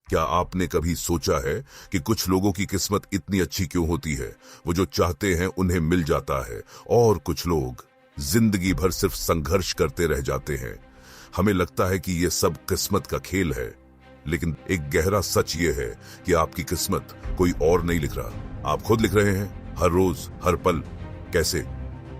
क्या आपने कभी सोचा है कि कुछ लोगों की किस्मत इतनी अच्छी क्यों होती है? वो जो चाहते हैं उन्हें मिल जाता है, और कुछ लोग जिंदगी भर सिर्फ संघर्ष करते रह जाते हैं। हमें लगता है कि ये सब किस्मत का खेल है, लेकिन एक गहरा सच ये है कि आपकी किस्मत कोई और नहीं लिख रहा, आप खुद लिख रहे हैं। हर रोज, हर पल। कैसे?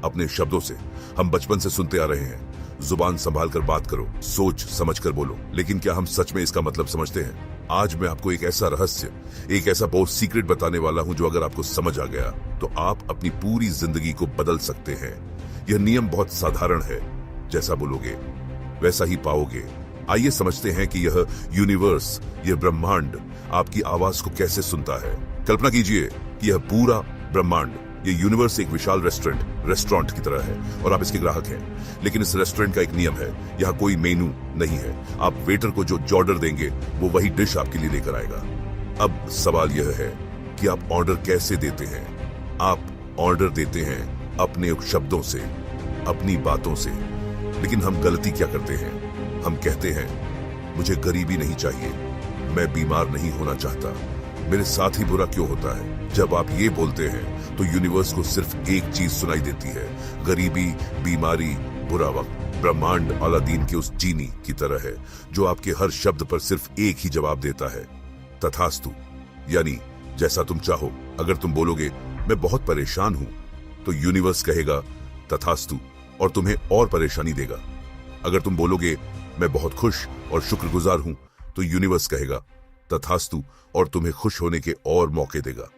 अपने शब्दों से। हम बचपन से सुनते आ रहे हैं, जुबान संभाल कर बात करो, सोच समझ कर बोलो। लेकिन क्या हम सच में इसका मतलब समझते हैं? आज मैं आपको एक ऐसा रहस्य, एक ऐसा बहुत सीक्रेट बताने वाला हूं जो अगर आपको समझ आ गया तो आप अपनी पूरी जिंदगी को बदल सकते हैं। यह नियम बहुत साधारण है, जैसा बोलोगे वैसा ही पाओगे। आइए समझते हैं कि यह यूनिवर्स, यह ब्रह्मांड आपकी आवाज को कैसे सुनता है। कल्पना कीजिए कि यह पूरा ब्रह्मांड, ये यूनिवर्स एक विशाल रेस्टोरेंट की तरह है और आप इसके ग्राहक हैं। लेकिन इस रेस्टोरेंट का एक नियम है, यहाँ कोई मेनू नहीं है। आप वेटर को जो ऑर्डर देंगे वो वही डिश आपके लिए लेकर आएगा। अब सवाल यह है कि आप ऑर्डर कैसे देते हैं? आप ऑर्डर देते हैं अपने शब्दों से, अपनी बातों से। लेकिन हम गलती क्या करते हैं? हम कहते हैं मुझे गरीबी नहीं चाहिए, मैं बीमार नहीं होना चाहता, मेरे साथ ही बुरा क्यों होता है। जब आप ये बोलते हैं तो यूनिवर्स को सिर्फ एक चीज सुनाई देती है, गरीबी, बीमारी, बुरा वक्त। ब्रह्मांड अलादीन के उस जीनी की तरह है जो आपके हर शब्द पर सिर्फ एक ही जवाब देता है, तथास्तु, यानी जैसा तुम चाहो। अगर तुम बोलोगे मैं बहुत परेशान हूं तो यूनिवर्स कहेगा तथास्तु और तुम्हें और परेशानी देगा। अगर तुम बोलोगे मैं बहुत खुश और शुक्रगुजार हूं तो यूनिवर्स कहेगा तथास्तु और तुम्हें खुश होने के और मौके देगा।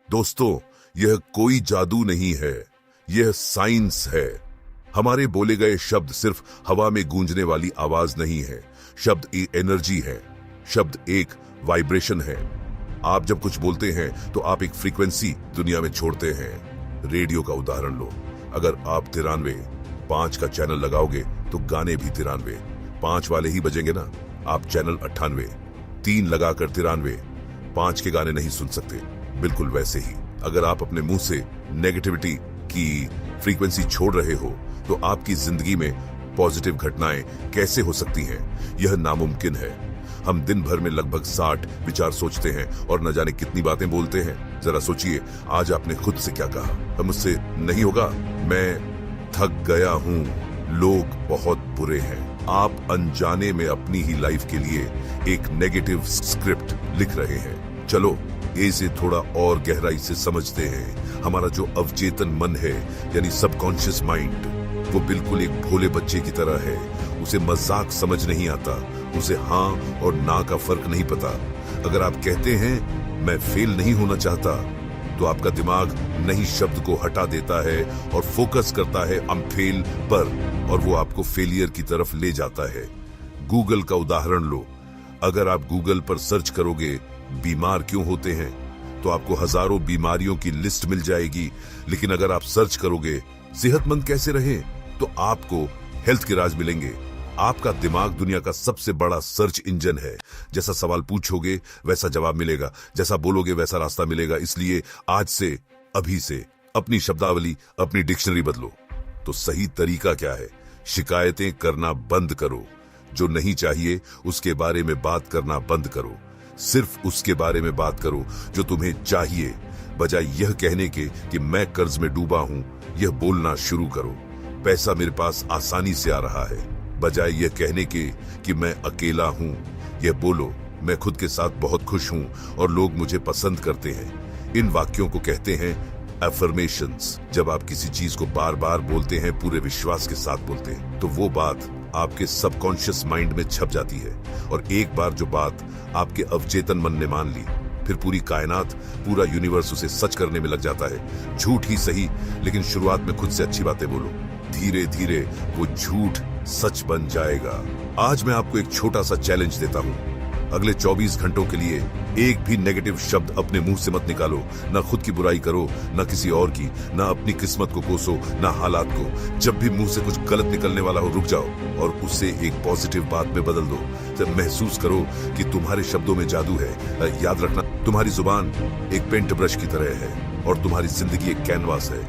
दोस्तों, यह कोई जादू नहीं है, यह साइंस है। हमारे बोले गए शब्द सिर्फ हवा में गूंजने वाली आवाज नहीं है। शब्द एक एनर्जी है, शब्द एक वाइब्रेशन है। आप जब कुछ बोलते हैं तो आप एक फ्रीक्वेंसी दुनिया में छोड़ते हैं। रेडियो का उदाहरण लो, अगर आप 93.5 का चैनल लगाओगे तो गाने भी 93.5 वाले ही बजेंगे ना। आप चैनल 98.3 लगाकर 93.5 के गाने नहीं सुन सकते। बिल्कुल वैसे ही अगर आप अपने मुंह से नेगेटिविटी की फ्रीक्वेंसी छोड़ रहे हो तो आपकी जिंदगी में पॉजिटिव घटनाएं कैसे हो सकती हैं? यह नामुमकिन है। हम दिन भर में लगभग 60 विचार सोचते हैं और न जाने कितनी बातें बोलते हैं। जरा सोचिए, आज आपने खुद से क्या कहा? मुझसे नहीं होगा, मैं थक गया हूं, लोग बहुत बुरे हैं। आप अनजाने में अपनी ही लाइफ के लिए एक नेगेटिव स्क्रिप्ट लिख रहे हैं। चलो इसे थोड़ा और गहराई से समझते हैं। हमारा जो अवचेतन मन है, यानी सबकॉन्शियस माइंड, वो बिल्कुल एक भोले बच्चे की तरह है। उसे मजाक समझ नहीं आता, उसे हाँ और ना का फर्क नहीं पता। अगर आप कहते हैं मैं फेल नहीं होना चाहता तो आपका दिमाग नहीं शब्द को हटा देता है और फोकस करता है आई एम फेल पर, और वो आपको फेलियर की तरफ ले जाता है। गूगल का उदाहरण लो, अगर आप गूगल पर सर्च करोगे बीमार क्यों होते हैं तो आपको हजारों बीमारियों की लिस्ट मिल जाएगी। लेकिन अगर आप सर्च करोगे सेहतमंद कैसे रहें तो आपको हेल्थ के राज मिलेंगे। आपका दिमाग दुनिया का सबसे बड़ा सर्च इंजन है। जैसा सवाल पूछोगे वैसा जवाब मिलेगा, जैसा बोलोगे वैसा रास्ता मिलेगा। इसलिए आज से, अभी से अपनी शब्दावली, अपनी डिक्शनरी बदलो। तो सही तरीका क्या है? शिकायतें करना बंद करो। जो नहीं चाहिए उसके बारे में बात करना बंद करो। सिर्फ उसके बारे में बात करो जो तुम्हें चाहिए। बजाय यह कहने के कि मैं कर्ज में डूबा हूं, यह बोलना शुरू करो पैसा मेरे पास आसानी से आ रहा है। बजाय यह कहने के कि मैं अकेला हूं, यह बोलो मैं खुद के साथ बहुत खुश हूं और लोग मुझे पसंद करते हैं। इन वाक्यों को कहते हैं अफर्मेशंस। जब आप किसी चीज को बार बार बोलते हैं, पूरे विश्वास के साथ बोलते हैं, तो वो बात आपके सबकॉन्शियस माइंड में छप जाती है। और एक बार जो बात आपके अवचेतन मन ने मान ली, फिर पूरी कायनात, पूरा यूनिवर्स उसे सच करने में लग जाता है। झूठ ही सही, लेकिन शुरुआत में खुद से अच्छी बातें बोलो। धीरे धीरे वो झूठ सच बन जाएगा। आज मैं आपको एक छोटा सा चैलेंज देता हूँ। अगले 24 घंटों के लिए एक भी नेगेटिव शब्द अपने मुंह से मत निकालो। ना खुद की बुराई करो, ना किसी और की, ना अपनी किस्मत को कोसो, ना हालात को। जब भी मुंह से कुछ गलत निकलने वाला हो, रुक जाओ और उसे एक पॉजिटिव बात में बदल दो। जब महसूस करो कि तुम्हारे शब्दों में जादू है। याद रखना, तुम्हारी जुबान एक पेंट ब्रश की तरह है और तुम्हारी जिंदगी एक कैनवास है।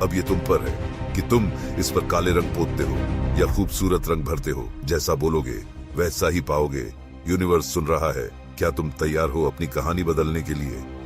अब ये तुम पर है कि तुम इस पर काले रंग पोतते हो या खूबसूरत रंग भरते हो। जैसा बोलोगे वैसा ही पाओगे। यूनिवर्स सुन रहा है, क्या तुम तैयार हो अपनी कहानी बदलने के लिए?